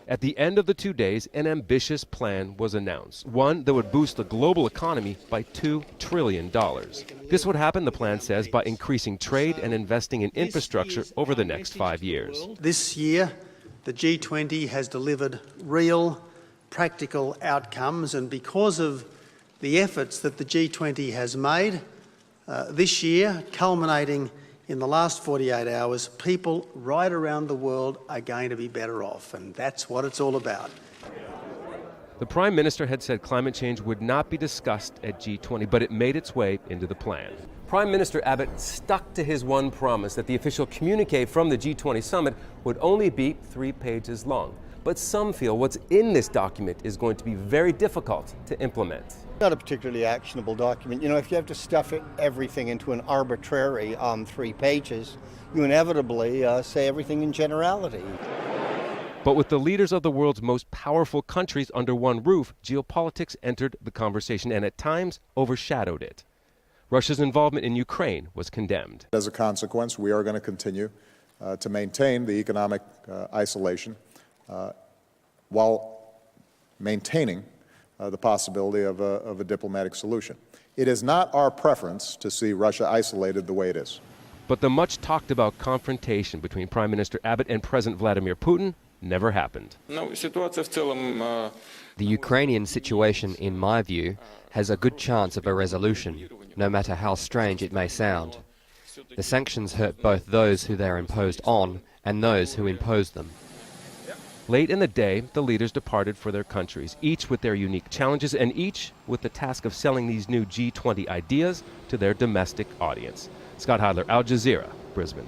At the end of the 2 days, an ambitious plan was announced, one that would boost the global economy by $2 trillion. This would happen, the plan says, by increasing trade and investing in infrastructure over the next 5 years. This year, the G20 has delivered real, practical outcomes, and because of the efforts that the G20 has made this year, culminating in the last 48 hours, people right around the world are going to be better off, and that's what it's all about. The Prime Minister had said climate change would not be discussed at G20, but it made its way into the plan. Prime Minister Abbott stuck to his one promise that the official communique from the G20 summit would only be 3 pages long. But some feel what's in this document is going to be very difficult to implement. Not a particularly actionable document. You know, if you have to stuff everything into an arbitrary 3 pages, you inevitably say everything in generality. But with the leaders of the world's most powerful countries under one roof, geopolitics entered the conversation and at times overshadowed it. Russia's involvement in Ukraine was condemned. As a consequence, we are going to continue to maintain the economic isolation while maintaining the possibility of a diplomatic solution. It is not our preference to see Russia isolated the way it is. But the much talked about confrontation between Prime Minister Abbott and President Vladimir Putin never happened. The Ukrainian situation, in my view, has a good chance of a resolution, no matter how strange it may sound. The sanctions hurt both those who they're imposed on and those who impose them. Late in the day, the leaders departed for their countries, each with their unique challenges and each with the task of selling these new G20 ideas to their domestic audience. Scott Heidler, Al Jazeera, Brisbane.